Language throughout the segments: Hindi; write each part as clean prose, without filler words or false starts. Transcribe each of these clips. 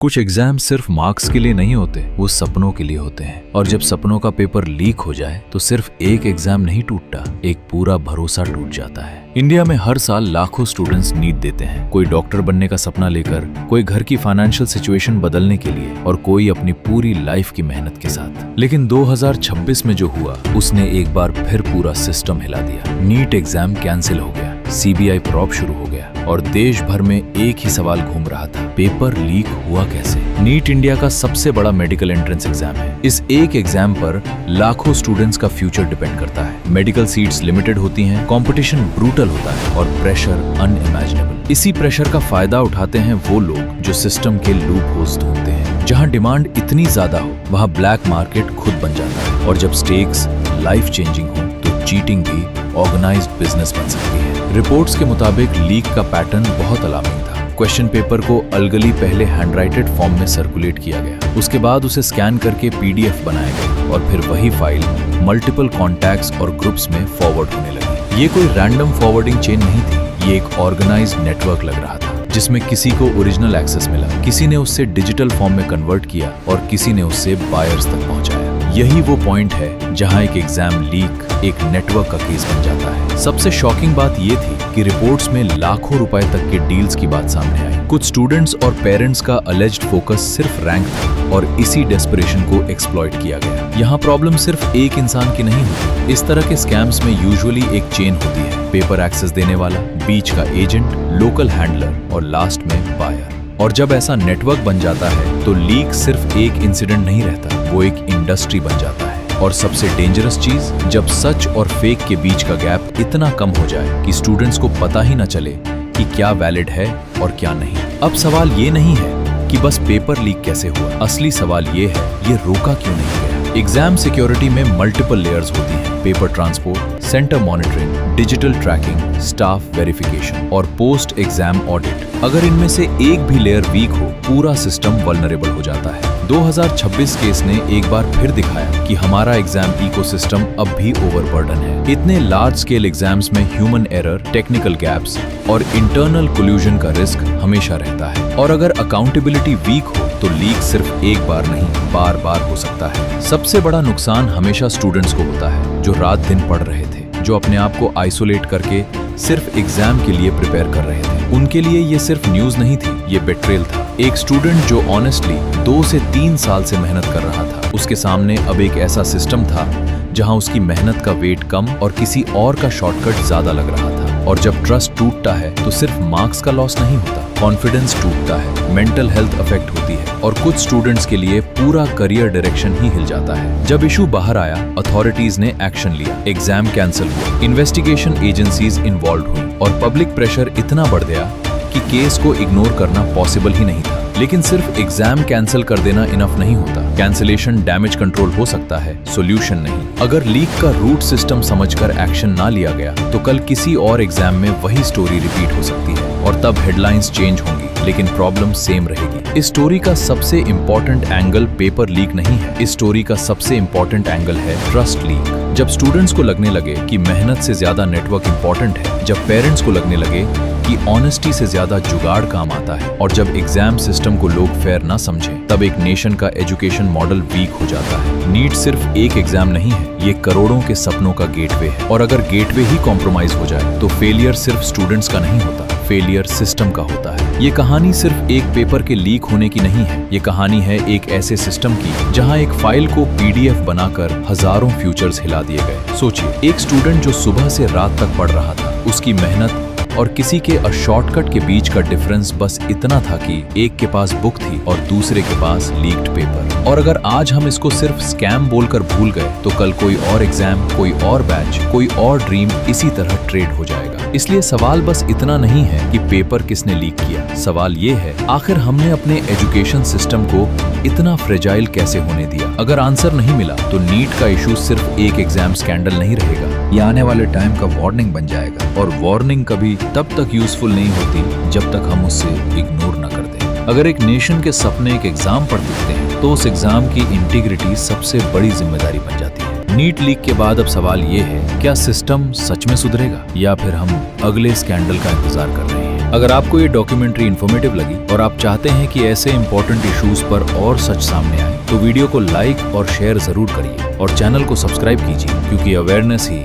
कुछ एग्जाम सिर्फ मार्क्स के लिए नहीं होते, वो सपनों के लिए होते हैं। और जब सपनों का पेपर लीक हो जाए तो सिर्फ एक एग्जाम नहीं टूटता, एक पूरा भरोसा टूट जाता है। इंडिया में हर साल लाखों स्टूडेंट्स नीट देते हैं, कोई डॉक्टर बनने का सपना लेकर, कोई घर की फाइनेंशियल सिचुएशन बदलने के लिए और कोई अपनी पूरी लाइफ की मेहनत के साथ। लेकिन 2026 में जो हुआ उसने एक बार फिर पूरा सिस्टम हिला दिया। नीट एग्जाम कैंसिल हो गया, सीबीआई प्रॉब शुरू हो गया और देश भर में एक ही सवाल घूम रहा था, पेपर लीक हुआ कैसे? नीट इंडिया का सबसे बड़ा मेडिकल एंट्रेंस एग्जाम है। इस एक एग्जाम पर लाखों स्टूडेंट्स का फ्यूचर डिपेंड करता है। मेडिकल सीट्स लिमिटेड होती हैं, कंपटीशन ब्रूटल होता है और प्रेशर अनइमेजिनेबल। इसी प्रेशर का फायदा उठाते हैं वो लोग जो सिस्टम के लूप होल्स ढूंढते हैं। जहां डिमांड इतनी ज्यादा हो वहां ब्लैक मार्केट खुद बन जाता है और जब स्टेक्स लाइफ चेंजिंग हो तो चीटिंग भी ऑर्गेनाइज्ड बिजनेस बन सकती है। रिपोर्ट्स के मुताबिक लीक का पैटर्न बहुत अलार्मिंग था। क्वेश्चन पेपर को अलगली पहले हैंडराइटेड फॉर्म में सर्कुलेट किया गया, उसके बाद उसे स्कैन करके पीडीएफ बनाया गया और फिर वही फाइल मल्टीपल कॉन्टैक्ट्स और ग्रुप्स में फॉरवर्ड होने लगी। ये कोई रैंडम फॉरवर्डिंग चेन नहीं थी, ये एक ऑर्गेनाइज्ड नेटवर्क लग रहा था जिसमें किसी को ओरिजिनल एक्सेस मिला, किसी ने उससे डिजिटल फॉर्म में कन्वर्ट किया और किसी ने उससे बायर्स तक पहुंचाया। यही वो पॉइंट है जहां एक एग्जाम लीक एक नेटवर्क का केस बन जाता है। सबसे शॉकिंग बात ये थी कि रिपोर्ट्स में लाखों रुपए तक के डील्स की बात सामने आई। कुछ स्टूडेंट्स और पेरेंट्स का अलेज्ड फोकस सिर्फ रैंक था और इसी डेस्परेशन को एक्सप्लॉइट किया गया। यहाँ प्रॉब्लम सिर्फ एक इंसान की नहीं होती। इस तरह के स्कैम्स में यूजुअली एक चेन होती है, पेपर एक्सेस देने वाला, बीच का एजेंट, लोकल हैंडलर और लास्ट में बायर। और जब ऐसा नेटवर्क बन जाता है तो लीक सिर्फ एक इंसिडेंट नहीं रहता, वो एक इंडस्ट्री बन जाता है। और सबसे डेंजरस चीज, जब सच और फेक के बीच का गैप इतना कम हो जाए कि स्टूडेंट्स को पता ही न चले कि क्या वैलिड है और क्या नहीं। अब सवाल ये नहीं है कि बस पेपर लीक कैसे हुआ, असली सवाल ये है, ये रोका क्यों नहीं गया? एग्जाम सिक्योरिटी में मल्टीपल लेयर्स होती हैं, paper transport, centre monitoring, digital tracking, staff verification और पोस्ट एग्जाम ऑडिट। अगर इनमें से एक भी लेयर वीक हो, पूरा सिस्टम वल्नरेबल हो जाता है। 2026 केस ने एक बार फिर दिखाया कि हमारा एग्जाम इकोसिस्टम अब भी ओवरबर्डन है। इतने लार्ज स्केल एग्जाम्स में ह्यूमन एरर, टेक्निकल गैप्स और इंटरनल कोल्यूजन का रिस्क हमेशा रहता है। और अगर अकाउंटेबिलिटी वीक हो तो लीक सिर्फ एक बार नहीं, बार बार हो सकता है। सबसे बड़ा नुकसान हमेशा स्टूडेंट्स को होता है जो रात दिन पढ़ रहे थे, जो अपने आप को आइसोलेट करके सिर्फ एग्जाम के लिए प्रिपेयर कर रहे थे। उनके लिए ये सिर्फ न्यूज नहीं थी, ये बेट्रेल था। एक स्टूडेंट जो ऑनेस्टली 2 से 3 साल से मेहनत कर रहा था, उसके सामने अब एक ऐसा सिस्टम था जहां उसकी मेहनत का वेट कम और किसी और का शॉर्टकट ज्यादा लग रहा था। और जब ट्रस्ट टूटता है तो सिर्फ मार्क्स का लॉस नहीं होता, कॉन्फिडेंस टूटता है, मेंटल हेल्थ अफेक्ट होती है और कुछ स्टूडेंट्स के लिए पूरा करियर डायरेक्शन ही हिल जाता है। जब इशू बाहर आया, अथॉरिटीज ने एक्शन लिया, एग्जाम कैंसिल हुआ, इन्वेस्टिगेशन एजेंसीज इन्वॉल्व हुई और पब्लिक प्रेशर इतना बढ़ गया कि केस को इग्नोर करना पॉसिबल ही नहीं था। लेकिन सिर्फ एग्जाम कैंसिल कर देना इनफ नहीं होता। कैंसिलेशन डैमेज कंट्रोल हो सकता है, सॉल्यूशन नहीं। अगर लीक का रूट सिस्टम समझकर एक्शन ना लिया गया तो कल किसी और एग्जाम में वही स्टोरी रिपीट हो सकती है और तब हेडलाइंस चेंज होंगी लेकिन प्रॉब्लम सेम रहेगी। इस स्टोरी का सबसे इंपॉर्टेंट एंगल पेपर लीक नहीं है, इस स्टोरी का सबसे इंपॉर्टेंट एंगल है ट्रस्ट लीक। जब स्टूडेंट्स को लगने लगे कि मेहनत से ज्यादा नेटवर्क इंपॉर्टेंट है, जब पेरेंट्स को लगने लगे कि ऑनेस्टी से ज्यादा जुगाड़ काम आता है और जब एग्जाम सिस्टम को लोग फेयर ना समझें, तब एक नेशन का एजुकेशन मॉडल वीक हो जाता है। नीट सिर्फ एक एग्जाम नहीं है, ये करोड़ों के सपनों का गेटवे है और अगर गेटवे ही कॉम्प्रोमाइज हो जाए तो फेलियर सिर्फ स्टूडेंट्स का नहीं होता, फेलियर सिस्टम का होता है। ये कहानी सिर्फ एक पेपर के लीक होने की नहीं है, ये कहानी है एक ऐसे सिस्टम की जहां एक फाइल को पीडीएफ बनाकर हजारों फ्यूचर्स हिला दिए गए। सोचिए, एक स्टूडेंट जो सुबह से रात तक पढ़ रहा था, उसकी मेहनत और किसी के शॉर्टकट के बीच का डिफरेंस बस इतना था कि एक के पास बुक थी और दूसरे के पास लीक्ड पेपर। और अगर आज हम इसको सिर्फ स्कैम बोलकर भूल गए तो कल कोई और एग्जाम, कोई और बैच, कोई और ड्रीम इसी तरह ट्रेड हो जाएगा। इसलिए सवाल बस इतना नहीं है कि पेपर किसने लीक किया, सवाल ये है आखिर हमने अपने एजुकेशन सिस्टम को इतना फ्रेजाइल कैसे होने दिया। अगर आंसर नहीं मिला तो नीट का इशू सिर्फ एक एग्जाम स्कैंडल नहीं रहेगा, ये आने वाले टाइम का वार्निंग बन जाएगा। और वार्निंग कभी तब तक यूजफुल नहीं होती जब तक हम उससे इग्नोर न कर दें। अगर एक नेशन के सपने एक एग्जाम पर दिखते हैं तो उस एग्जाम की इंटीग्रिटी सबसे बड़ी जिम्मेदारी बन जाती है। नीट लीक के बाद अब सवाल ये है, क्या सिस्टम सच में सुधरेगा या फिर हम अगले स्कैंडल का इंतजार कर रहे हैं? अगर आपको ये डॉक्यूमेंट्री इन्फॉर्मेटिव लगी और आप चाहते हैं कि ऐसे इंपॉर्टेंट इश्यूज पर और सच सामने आए तो वीडियो को लाइक और शेयर जरूर करिए और चैनल को सब्सक्राइब कीजिए, क्योंकि अवेयरनेस ही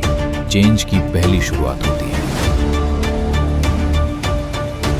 चेंज की पहली शुरुआत होती है।